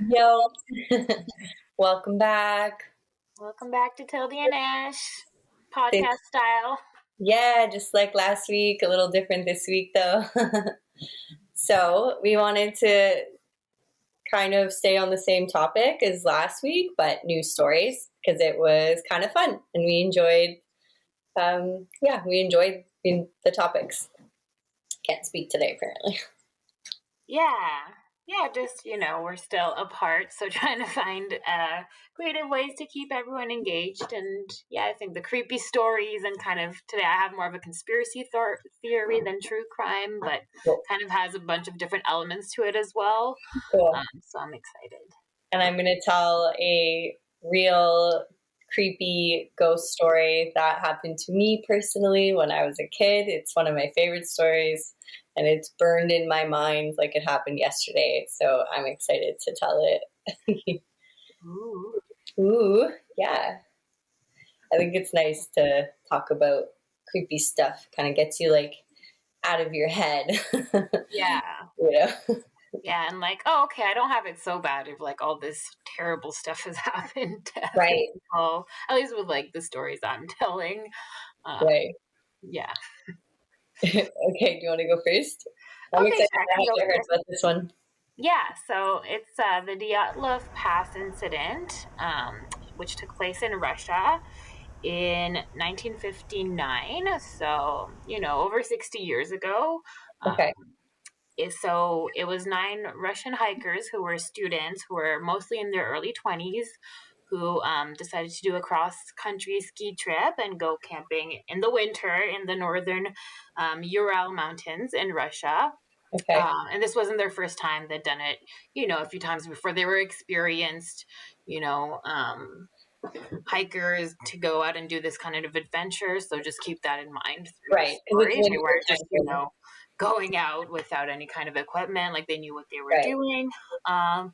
Yo, welcome back. Welcome back to Tildy&Ash, This, podcast style. yeah, just like last week, a little different this week though. So, we wanted to kind of stay on the same topic as last week, but news stories because it was kind of fun and we enjoyed, the topics. Can't speak today, apparently. Yeah, just, we're still apart, so trying to find creative ways to keep everyone engaged. And yeah, I think the creepy stories and kind of today I have more of a conspiracy theory than true crime, but Cool. kind of has a bunch of different elements to it as well. Cool. So I'm excited. And I'm going to tell a real creepy ghost story that happened to me personally when I was a kid. It's one of my favorite stories, and it's burned in my mind like it happened yesterday. So I'm excited to tell it. Ooh. Ooh, yeah. I think it's nice to talk about creepy stuff. Kind of gets you like out of your head. Yeah. You know? Yeah, and like, oh, okay, I don't have it so bad if like all this terrible stuff has happened to other Right. people, at least with like the stories I'm telling. Right. Yeah. Okay, do you want to go first? I'm Okay, excited. sure, I I can go haven't heard first. about this one. Yeah, so it's the Dyatlov Pass incident, which took place in Russia in 1959. So, over 60 years ago. Okay. So it was 9 Russian hikers who were students who were mostly in their early 20s who decided to do a cross country ski trip and go camping in the winter in the northern Ural Mountains in Russia. Okay. And this wasn't their first time. They'd done it, a few times before. They were experienced, you know, um, hikers to go out and do this kind of adventure. So just keep that in mind through the Right. Because it's story. They winter weren't just, time. going out without any kind of equipment. Like they knew what they were Right. doing. Um,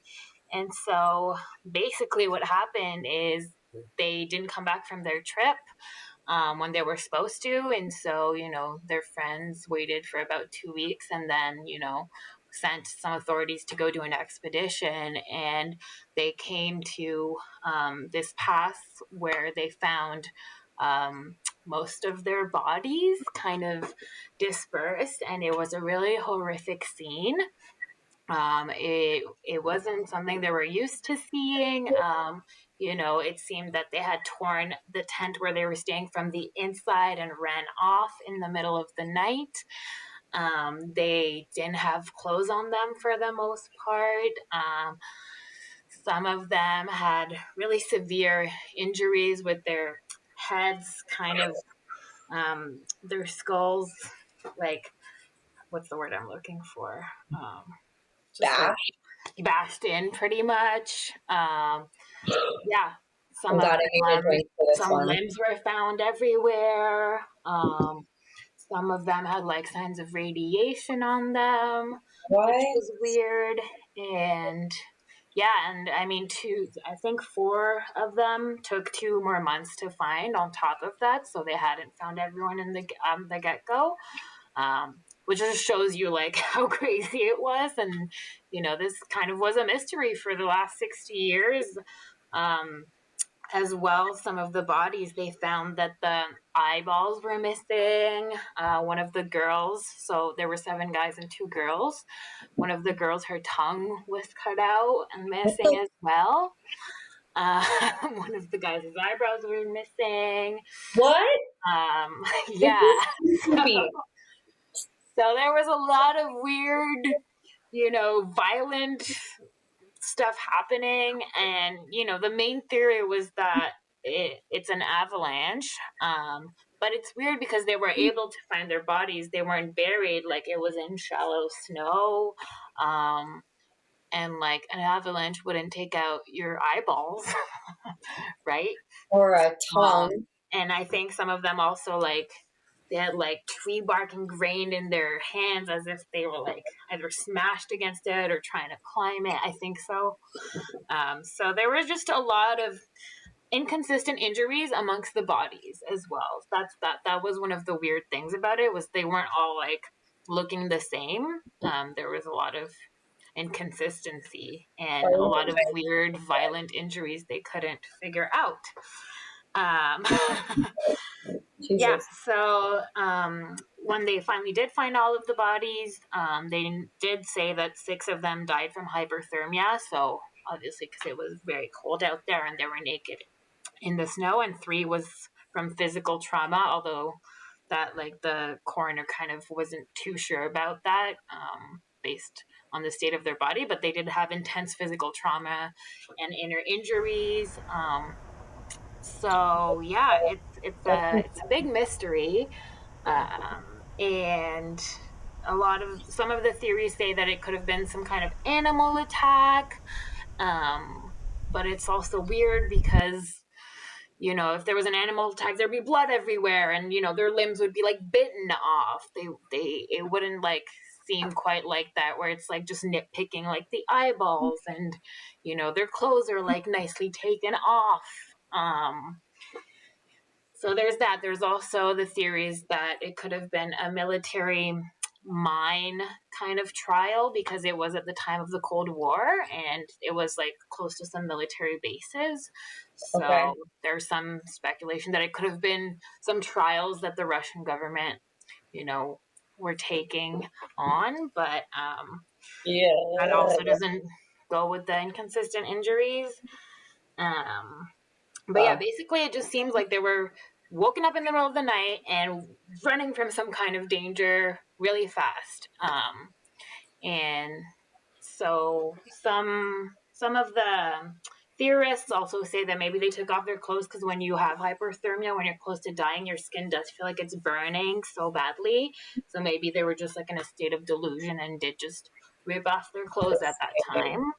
and so basically what happened is they didn't come back from their trip when they were supposed to. And so, their friends waited for about 2 weeks and then, sent some authorities to go do an expedition. And they came to this pass where they found most of their bodies kind of dispersed. And it was a really horrific scene. It wasn't something they were used to seeing. It seemed that they had torn the tent where they were staying from the inside and ran off in the middle of the night. They didn't have clothes on them for the most part. Some of them had really severe injuries with their heads, kind of their skulls, like what's the word I'm looking for? Just like Bash. bashed in pretty much. Yeah, I'm some of glad I made a them, drink for this some one. limbs were found everywhere. Some of them had like signs of radiation on them, which What? was weird. And yeah, and I mean, I think 4 of them took 2 more months to find on top of that. So they hadn't found everyone in the get go. Which just shows you like how crazy it was. And, this kind of was a mystery for the last 60 years. Um, as well, some of the bodies, they found that the eyeballs were missing. One of the girls, so there were 7 guys and 2 girls. One of the girls, her tongue was cut out and missing as well. One of the guys' eyebrows were missing. What? This Yeah. is creepy. So there was a lot of weird, violent stuff happening. And, the main theory was that it's an avalanche. But it's weird because they were able to find their bodies. They weren't buried, like it was in shallow snow. And like an avalanche wouldn't take out your eyeballs, right? Or a Um, tongue. and I think some of them also like they had like tree bark ingrained in their hands as if they were like either smashed against it or trying to climb it. I think so. So there was just a lot of inconsistent injuries amongst the bodies as well. That was one of the weird things about it was they weren't all like looking the same. There was a lot of inconsistency and a Oh, lot of weird, violent injuries they couldn't figure out. Um, yeah, Jesus. so when they finally did find all of the bodies, they did say that 6 of them died from hyperthermia. So obviously, because it was very cold out there and they were naked in the snow, and 3 was from physical trauma, although that like the coroner kind of wasn't too sure about that based on the state of their body, but they did have intense physical trauma and inner injuries. So yeah, it's a big mystery, and a lot of some of the theories say that it could have been some kind of animal attack, but it's also weird because if there was an animal attack, there'd be blood everywhere, and their limbs would be like bitten off. It wouldn't like seem quite like that, where it's like just nitpicking like the eyeballs, and their clothes are like nicely taken off. So there's that. There's also the theories that it could have been a military mine kind of trial because it was at the time of the Cold War and it was like close to some military bases. Okay. So there's some speculation that it could have been some trials that the Russian government, were taking on, but that Yeah. also doesn't go with the inconsistent injuries. Um, but yeah, Wow. basically, it just seems like they were woken up in the middle of the night and running from some kind of danger really fast. And so some of the theorists also say that maybe they took off their clothes because when you have hyperthermia, when you're close to dying, your skin does feel like it's burning so badly. So maybe they were just like in a state of delusion and did just rip off their clothes at that time.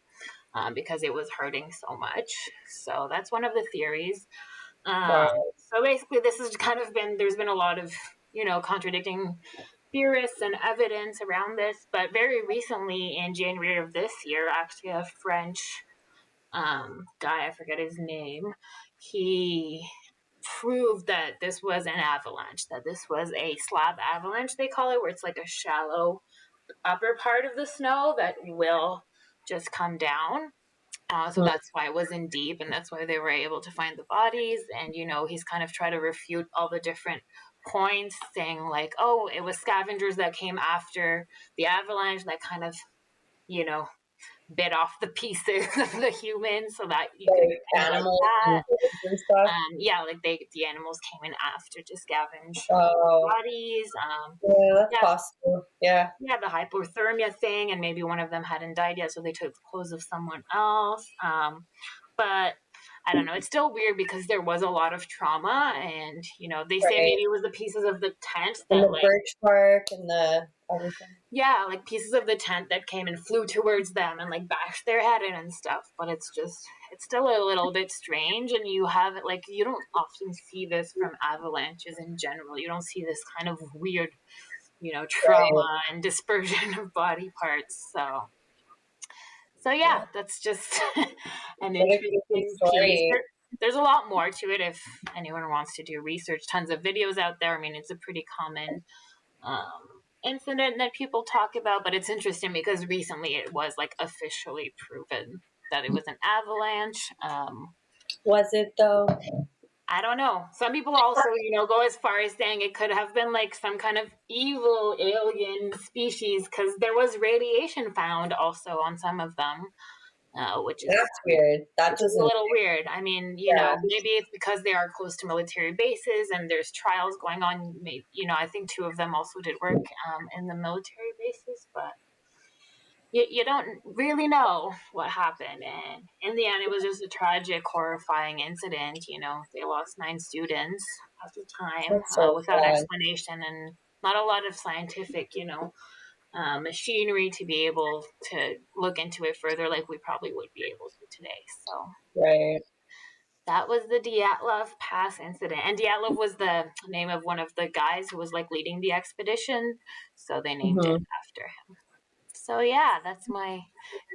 Because it was hurting so much. So that's one of the theories. Wow. So basically, this has kind of there's been a lot of, contradicting theorists and evidence around this. But very recently, in January of this year, actually, a French guy, I forget his name, he proved that this was an avalanche, that this was a slab avalanche, they call it, where it's like a shallow upper part of the snow that will just come down. So Hmm. that's why it wasn't deep, and that's why they were able to find the bodies. And he's kind of tried to refute all the different points, saying like, "Oh, it was scavengers that came after the avalanche that kind of, you know, bit off the pieces of the humans, so that you could Like explain it like animals that." and birds and stuff. Yeah, like the animals came in after to scavenge Oh, bodies. yeah, that's Yeah, possible. Yeah. yeah, the hypothermia thing, and maybe one of them hadn't died yet, so they took the clothes of someone else. But I don't know. It's still weird because there was a lot of trauma, and they say Right. maybe it was the pieces of the tent And that the like birch bark and the everything. yeah, like pieces of the tent that came and flew towards them and like bashed their head in and stuff. But it's still a little bit strange, and you have it like you don't often see this from avalanches in general. You don't see this kind of weird Right. trauma and dispersion of body parts. So yeah, Yeah. that's just an What a creepy interesting piece. story. There's a lot more to it if anyone wants to do research. Tons of videos out there. I mean, it's a pretty common incident that people talk about, but it's interesting because recently it was like officially proven that it was an avalanche. Was it though? I don't know. Some people also, go as far as saying it could have been like some kind of evil alien species because there was radiation found also on some of them, which is That's weird. That a doesn't. little weird. I mean, Yeah. maybe it's because they are close to military bases and there's trials going on. Maybe, I think 2 of them also did work in the military bases, but you don't really know what happened. And in the end, it was just a tragic, horrifying incident. They lost 9 students at the time That's so without sad. explanation and not a lot of scientific, machinery to be able to look into it further like we probably would be able to today. So Right. that was the Dyatlov Pass incident. And Dyatlov was the name of one of the guys who was like leading the expedition. So they named it Hmm. after him. So yeah, that's my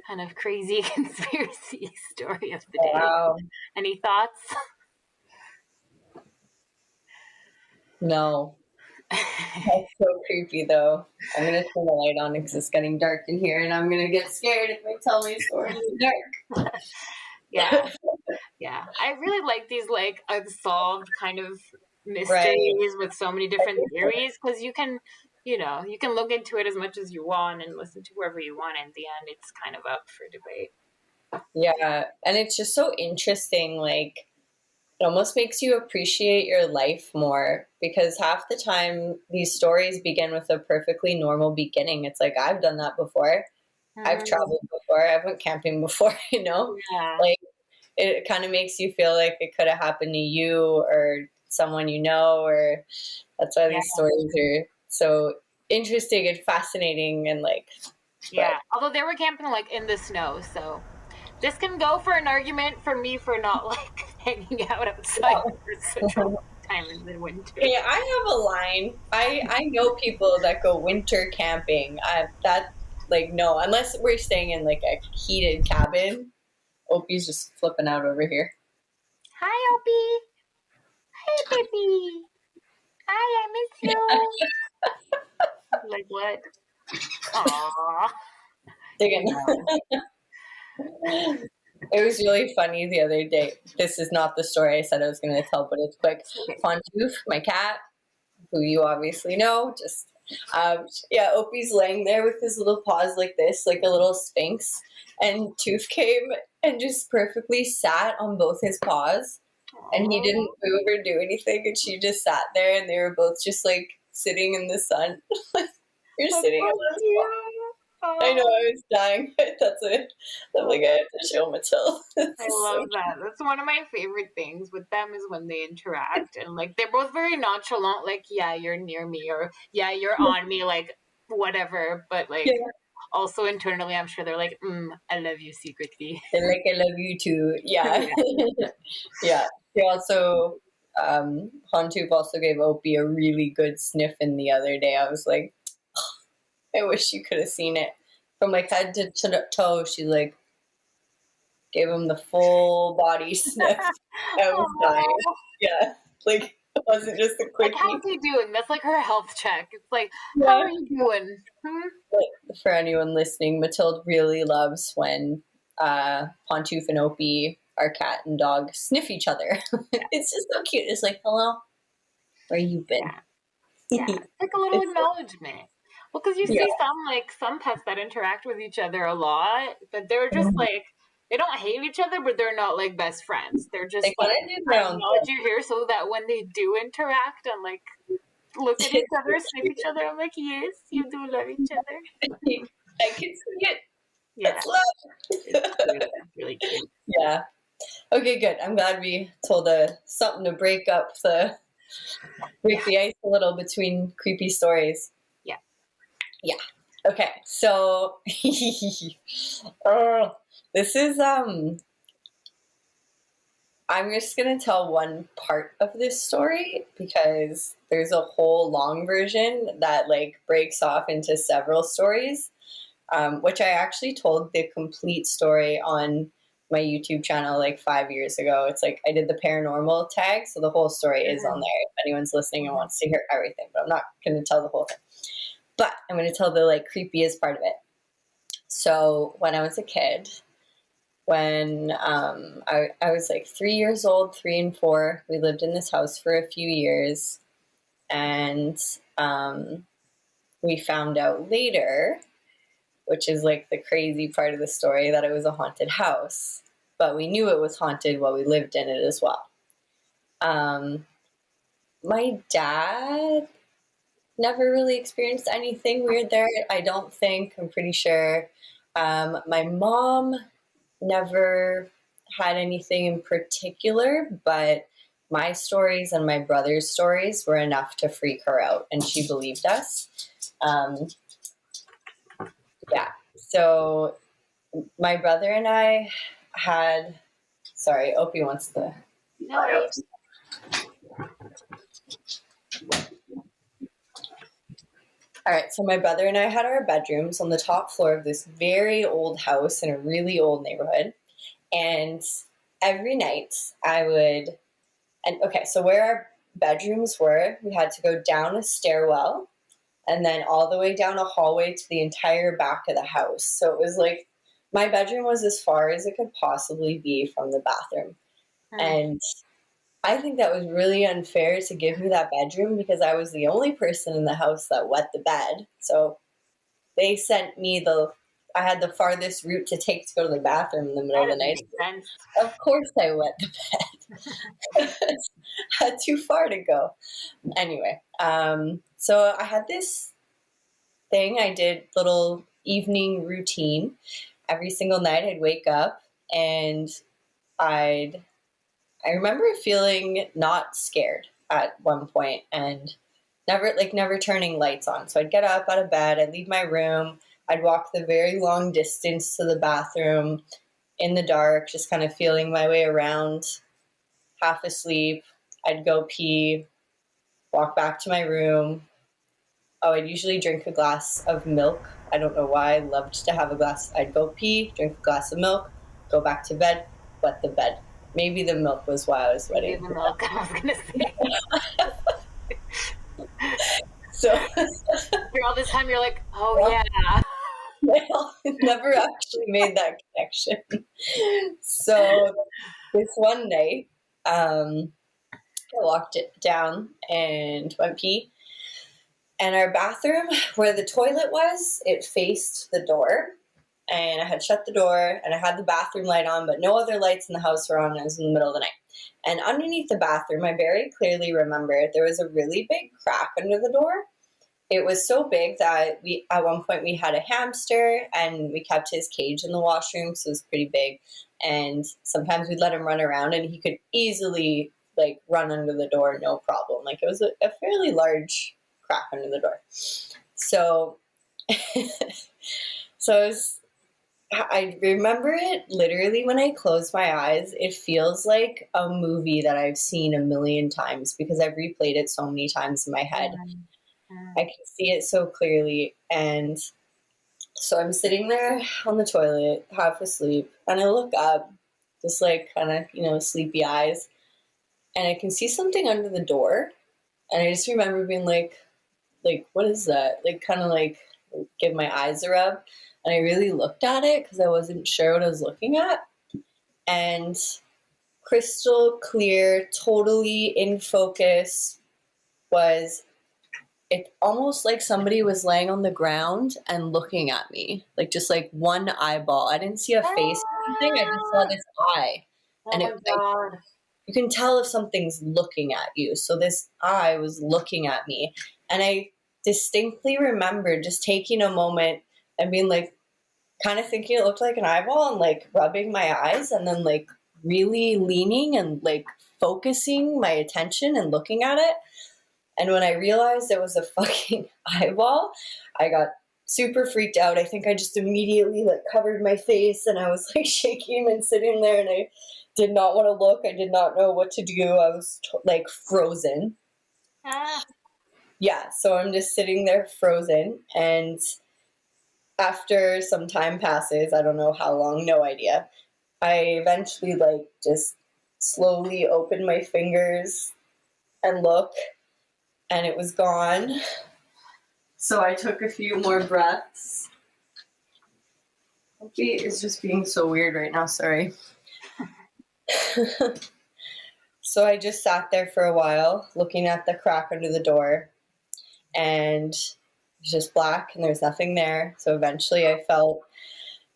kind of crazy conspiracy story of the day. Wow. Any thoughts? No. That's so creepy, though. I'm gonna turn the light on because it's getting dark in here, and I'm gonna get scared if I tell my story in the Yeah, dark. yeah. I really like these like unsolved kind of Right. mysteries with so many different theories because you can look into it as much as you want and listen to whoever you want. In the end, it's kind of up for debate. Yeah, and it's just so interesting. Like, it almost makes you appreciate your life more because half the time these stories begin with a perfectly normal beginning. It's like I've done that before. I've Mm, traveled before. I've went camping before. yeah, Like it kind of makes you feel like it could have happened to you or someone you know, or that's why yeah, these stories are so interesting and fascinating and like, yeah. but Although they were camping like in the snow, so this can go for an argument for me for not like hanging out outside for such a long time in the winter. yeah, I have a line. I know people that go winter camping. That like no, unless we're staying in like a heated cabin. Opie's just flipping out over here. Hi, Opie. Hey, baby. Hi, I miss you. Like what? Aww. Digging. Yeah. It was really funny the other day. This is not the story I said I was going to tell, but it's quick. Okay. Pontouf, my cat, who you obviously know, just yeah, Opie's laying there with his little paws like this, like a little sphinx, and Tooth came and just perfectly sat on both his paws, and he didn't Aww. move or do anything, and she just sat there, and they were both just like sitting in the sun. You're That's sitting so on his paw. cute. I know, Oh, I was dying. That's it. I'm like, I have to show Mathilde. I This is so love that. That's one of my favorite things with them is when they interact and like they're both very nonchalant, like, yeah, you're near me or yeah, you're on me, like whatever. But like yeah. also internally I'm sure they're like, I love you secretly. And like, I love you too. Yeah. Yeah. Yeah. He also, Hontup also gave Opie a really good sniff in the other day. I was like, I wish you could have seen it. From like head to toe, she like gave him the full body sniff. I was dying. Aww. Yeah. Like, it wasn't just a Like, quickie. how's he doing? That's like her health check. It's like, how Yeah. are you doing? Hmm? But for anyone listening, Mathilde really loves when Pontouf and Opie, our cat and dog, sniff each other. Yeah, It's just so cute. It's like, hello, where you been? yeah, yeah. It's like a little It's, acknowledgement. Well, because you yeah. see some pets that interact with each other a lot, but they're just like they don't hate each other, but they're not like best friends. They're just They kind like of do I their own acknowledge you here, so that when they do interact and like look at thing. each other, sniff each other, I'm like, yes, you do love each other. I can see it. Yeah, That's love. it's cute. It's really cute. Yeah. Okay, good. I'm glad we told something to break Yeah, the ice a little between creepy stories. yeah. Yeah. Okay. So, oh, this is I'm just going to tell one part of this story because there's a whole long version that like breaks off into several stories, which I actually told the complete story on my YouTube channel like 5 years ago. It's like I did the paranormal tag, so the whole story is on Mm-hmm. there if anyone's listening and Mm-hmm. wants to hear everything, but I'm not going to tell the whole thing. But I'm going to tell the like creepiest part of it. So when I was a kid, when I was like 3 years old, 3 and 4. We lived in this house for a few years, and we found out later, which is like the crazy part of the story, that it was a haunted house. But we knew it was haunted while we lived in it as well. Um, my dad never really experienced anything weird there. I don't think. I'm pretty sure. My mom never had anything in particular, but my stories and my brother's stories were enough to freak her out, and she believed us. Um, yeah. So my brother and I had. Sorry, Opie wants to. No worries. All right, so my brother and I had our bedrooms on the top floor of this very old house in a really old neighborhood. And every night I would, and okay, so where bedrooms were, we had to go down a stairwell and then all the way down a hallway to the entire back of the house. So it was like my bedroom was as far as it could possibly be from the bathroom. And I think that was really unfair to give me that bedroom because I was the only person in the house that wet the bed. So they sent me I had the farthest route to take to go to the bathroom in the middle of the night. Sense. Of course I wet the bed. Had too far to go. Anyway, so I had this thing. I did little evening routine. Every single night I'd wake up and I remember feeling not scared at one point and never turning lights on. So I'd get up out of bed, I'd leave my room, I'd walk the very long distance to the bathroom in the dark, just kind of feeling my way around, half asleep. I'd go pee, walk back to my room. Oh, I'd usually drink a glass of milk. I don't know why. I loved to have a glass. I'd go pee, drink a glass of milk, go back to bed, wet the bed. Maybe the milk was why I was sweating. Maybe the milk, I was going to say. So for all this time, you're like, oh, yeah. Well, never actually made that connection. So this one night, I walked it down and went pee. And our bathroom, where the toilet was, it faced the door. And I had shut the door and I had the bathroom light on, but no other lights in the house were on. It was in the middle of the night. And underneath the bathroom, I very clearly remember there was a really big crack under the door. It was so big that at one point we had a hamster and we kept his cage in the washroom, so it was pretty big. And sometimes we'd let him run around and he could easily like run under the door, no problem. Like it was a fairly large crack under the door. So, I remember it literally when I close my eyes, it feels like a movie that I've seen a million times because I've replayed it so many times in my head. I can see it so clearly. And so I'm sitting there on the toilet, half asleep, and I look up, just like kind of, sleepy eyes, and I can see something under the door. And I just remember being like, what is that? Like, kind of like give my eyes a rub. And I really looked at it because I wasn't sure what I was looking at. And crystal clear, totally in focus, was it almost like somebody was laying on the ground and looking at me, like just like one eyeball. I didn't see a face or anything. I just saw this eye. And God. You can tell if something's looking at you. So this eye was looking at me. And I distinctly remember just taking a moment and being like, kind of thinking it looked like an eyeball and like rubbing my eyes and then like really leaning and like focusing my attention and looking at it. And when I realized it was a fucking eyeball, I got super freaked out. I think I just immediately like covered my face and I was like shaking and sitting there and I did not want to look. I did not know what to do. I was like frozen. Yeah, so I'm just sitting there frozen, and after some time passes, I don't know how long, no idea, I eventually like just slowly open my fingers and look, and it was gone. So I took a few more breaths. Sophie is just being so weird right now, sorry. So I just sat there for a while looking at the crack under the door, and it was just black and there was nothing there. So eventually I felt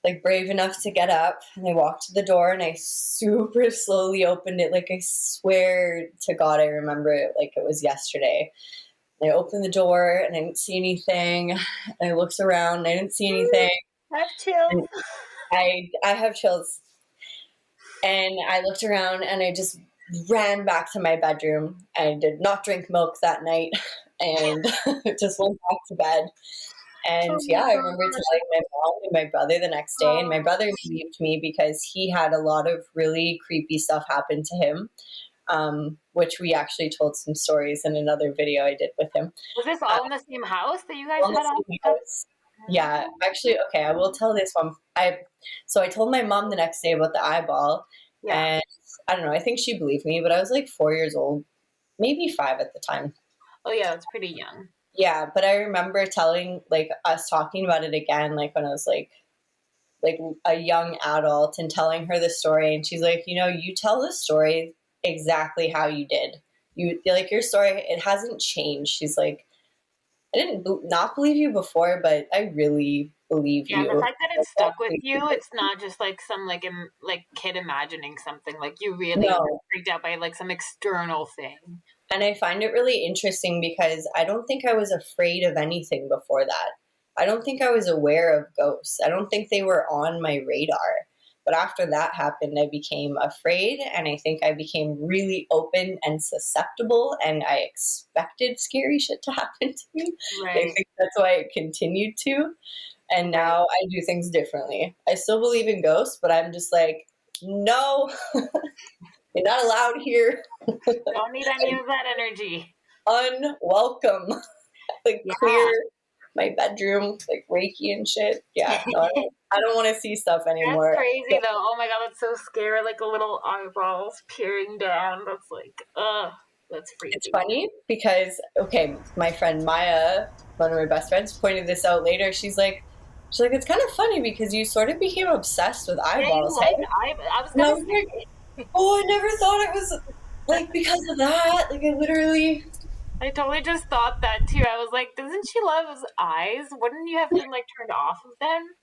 like brave enough to get up and I walked to the door and I super slowly opened it. Like I swear to God, I remember it like it was yesterday. And I opened the door and I didn't see anything. And I looked around and I didn't see anything. I have chills. I have chills. And I looked around and I just ran back to my bedroom. I did not drink milk that night and just went back to bed. And I remember telling my mom and my brother the next day, and my brother believed me because he had a lot of really creepy stuff happen to him, which we actually told some stories in another video I did with him. Was this all in the same house that you guys had? Yeah, actually, okay, I will tell this one. So I told my mom the next day about the eyeball, and I don't know, I think she believed me, but I was like 4 years old. maybe 5 at the time. Oh yeah, it's pretty young. Yeah, but I remember telling, like, us talking about it again, like, when I was, like a young adult, and telling her the story, and she's like, you tell the story exactly how you did. You like your story, it hasn't changed. She's like, I didn't not believe you before, but I really believe Yeah, and the you. fact that it stuck with you, it's not just like some like kid imagining something. Like you really were No. freaked out by like some external thing. And I find it really interesting because I don't think I was afraid of anything before that. I don't think I was aware of ghosts. I don't think they were on my radar. But after that happened, I became afraid, and I think I became really open and susceptible, and I expected scary shit to happen to me. I Right, think that's why it continued to. And right. now I do things differently. I still believe in ghosts, but I'm just like, no, you're not allowed here. Don't need any of that energy. Unwelcome. Like, clear Yeah. my bedroom, like Reiki and shit. Yeah, no, I don't want to see stuff That's anymore. crazy though. Oh my god, that's so scary. Like a little eyeballs peering down. That's like, ugh, that's It's freaky. funny because, okay, my friend Maya, one of my best friends, pointed this out later. She's like, it's kind of funny because you sort of became obsessed with Yeah, you eyeballs, like hey? I was And I gonna was like, say. oh, I never thought it was like because of that. Like, I literally, I totally just thought that too. I was like, doesn't she love his eyes? Wouldn't you have been like turned off of them?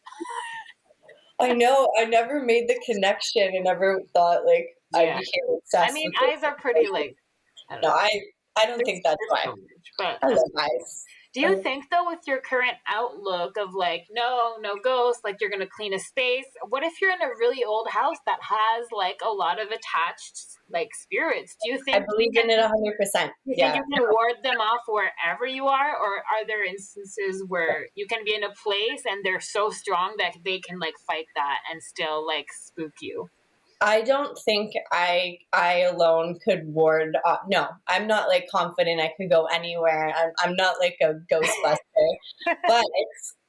I know, I never made the connection and never thought like I Yeah. became I obsessed mean, with it. eyes are pretty like, I don't No, know. I don't think that's There's why. so much, but I love eyes. do you think though, with your current outlook of like, no ghosts, like you're gonna clean a space? What if you're in a really old house that has like a lot of attached like spirits? Do you I think you believe can? in it 100%. You think Yeah. you can ward them off wherever you are, or are there instances where you can be in a place and they're so strong that they can like fight that and still like spook you? I don't think I alone could ward off. No, I'm not like confident I could go anywhere. I'm not like a ghostbuster, but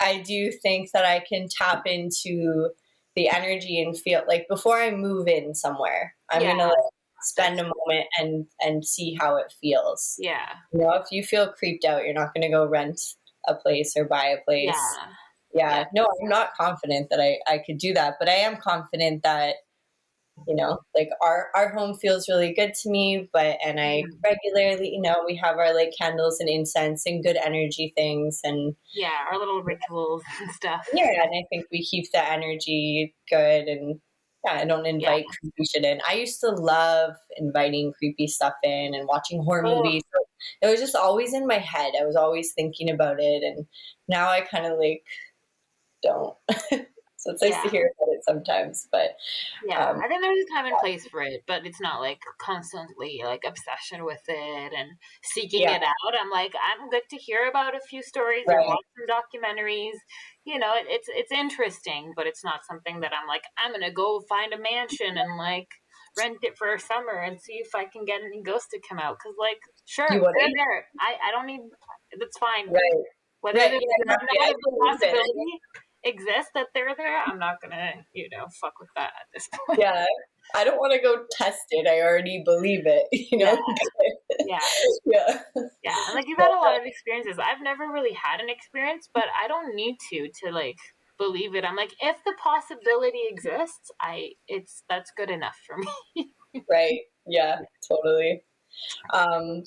I do think that I can tap into the energy and feel like before I move in somewhere, I'm Yeah, gonna like spend that's a moment and see how it feels. yeah, If you feel creeped out, you're not gonna go rent a place or buy a place. yeah, yeah, Yeah, no, I'm not confident that I could do that, but I am confident that like our home feels really good to me, and I mhm. regularly, we have our like candles and incense and good energy things, and Yeah. Our little rituals and stuff. yeah, and I think we keep the energy good, and yeah, I don't Yeah. invite creepy shit in. I used to love inviting creepy stuff in and watching horror Oh, movies. So it was just always in my head. I was always thinking about it, and now I kind of like don't. So it's nice yeah. to hear about it sometimes, but Yeah, um, I think there's a time and place for it, but it's not like constantly like obsession with it and seeking yeah, it out. I'm like, I'm good to hear about a few stories or right. watch some documentaries. You know, it's interesting, but it's not something that I'm like, I'm gonna go find a mansion and like rent it for a summer and see if I can get any ghosts to come out. Cause like, sure, You they're wouldn't, there. I don't need. That's fine. right? Whether Right, there's yeah, not, exactly. not I if the believe in it. possibility exists that they're there, I'm not gonna, fuck with that at this point. Yeah, I don't want to go test it. I already believe it. Yeah, yeah, Yeah, yeah. And like you've yeah, had a lot of experiences. I've never really had an experience, but I don't need to like believe it. I'm like, if the possibility exists, it's that's good enough for me. right. Yeah, totally. Um,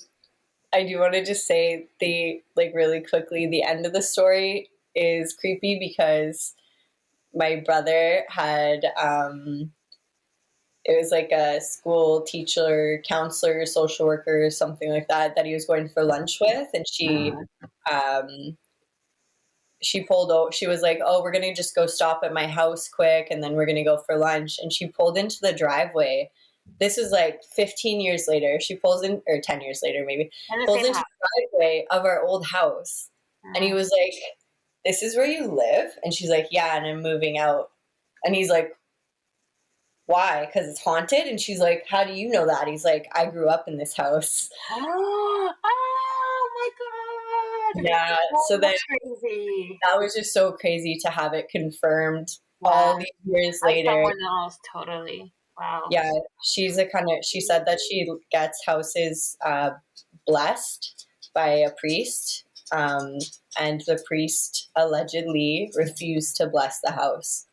I do want to just say the like really quickly. The end of the story is creepy because my brother had it was like a school teacher, counselor, social worker, something like that he was going for lunch with, and um, she pulled out. She was like, "Oh, we're gonna just go stop at my house quick, and then we're gonna go for lunch." And she pulled into the driveway. This is like 15 years later. She pulls in, or 10 years later, maybe, In the pulls same into house. the driveway of our old house, and he Mm. was like, "This is where you live?" And she's like, "Yeah, and I'm moving out." And he's like, "Why? Because it's haunted?" And she's like, "How do you know that?" He's like, "I grew up in this house." Oh my god! Yeah. So Oh, then that's crazy. that was just so crazy to have it confirmed all Yeah, these years as later. someone else, totally. Wow. Yeah, she said that she gets houses blessed by a priest, and the priest allegedly refused to bless the house.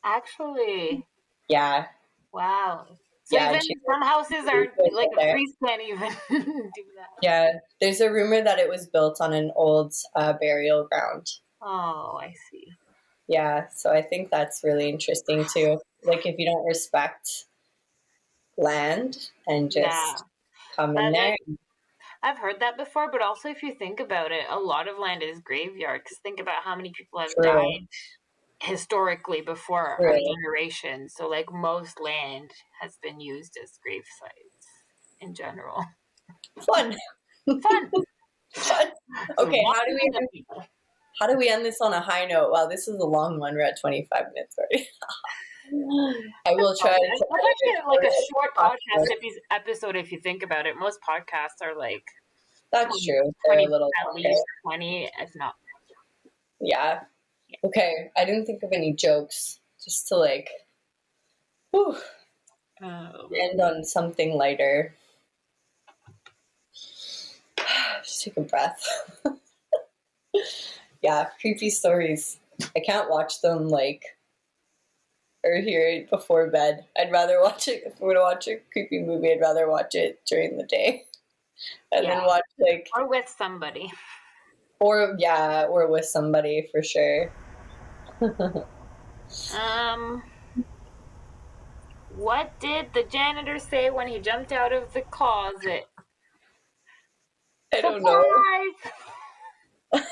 Actually, Yeah, wow. So yeah, and even she some houses aren't like a there. priest can't even do that. Yeah, there's a rumor that it was built on an old burial ground. Oh, I see. Yeah, so I think that's really interesting too. Like if you don't respect land and Yeah. just come in But there. like I've heard that before, but also if you think about it, a lot of land is graveyard. Because think about how many people have True, died historically before our true. generation. So like most land has been used as grave sites in general. Fun. Fun. Fun. So Okay, not even the people. how do we end this on a high note? Wow, this is a long one. We're at 25 minutes already. I will try to That's actually like a short possible. podcast episode if you think about it. Most podcasts are like That's 20, true. They're 20 a little at longer. least 20, if not. Yeah. Okay, I didn't think of any jokes. Just to like whew, end on something lighter. Just take a breath. Yeah, creepy stories. I can't watch them like or hear it before bed. I'd rather watch it if I'm gonna watch a creepy movie. I'd rather watch it during the day and Yeah. then watch like Or with somebody. or with somebody for sure. What did the janitor say when he jumped out of the closet? I don't know. Surprise!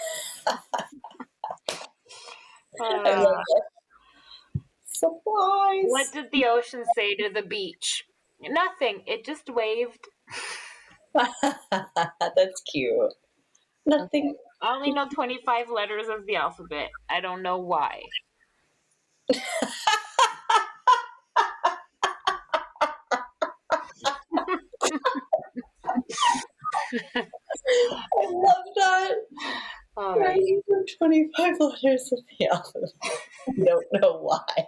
I love it. Surprise. What did the ocean say to the beach? Nothing. It just waved. That's cute. Nothing. I only know 25 letters of the alphabet. I don't know why. I love that. All right. 25 letters of the alphabet. I don't know why.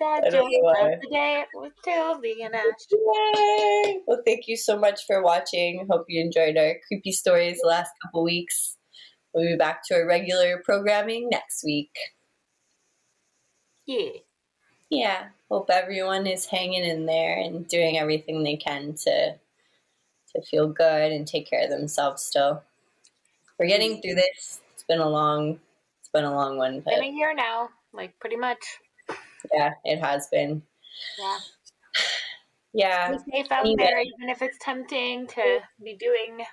That I don't joke know of why. the day with Tildy&Ash. Yay! Well, thank you so much for watching. Hope you enjoyed our creepy stories the last couple weeks. We'll be back to our regular programming next week. Yeah. Yeah. Hope everyone is hanging in there and doing everything they can to feel good and take care of themselves still. We're getting through this. It's been a long one, Been but a year now, like pretty much. yeah, it has been. Yeah. Yeah. Be safe out there, even if it's tempting to be doing,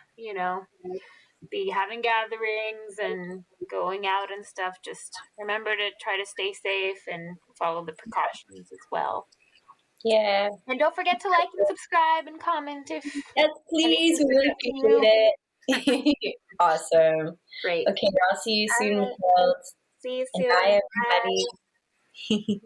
be having gatherings and going out and stuff. Just remember to try to stay safe and follow the precautions as well. Yeah. And don't forget to like and subscribe and comment if Yes, please. We really appreciate it. Awesome. Great. Okay, I'll see you soon, All right. Mathilde. See you And soon. bye, Bye. everybody.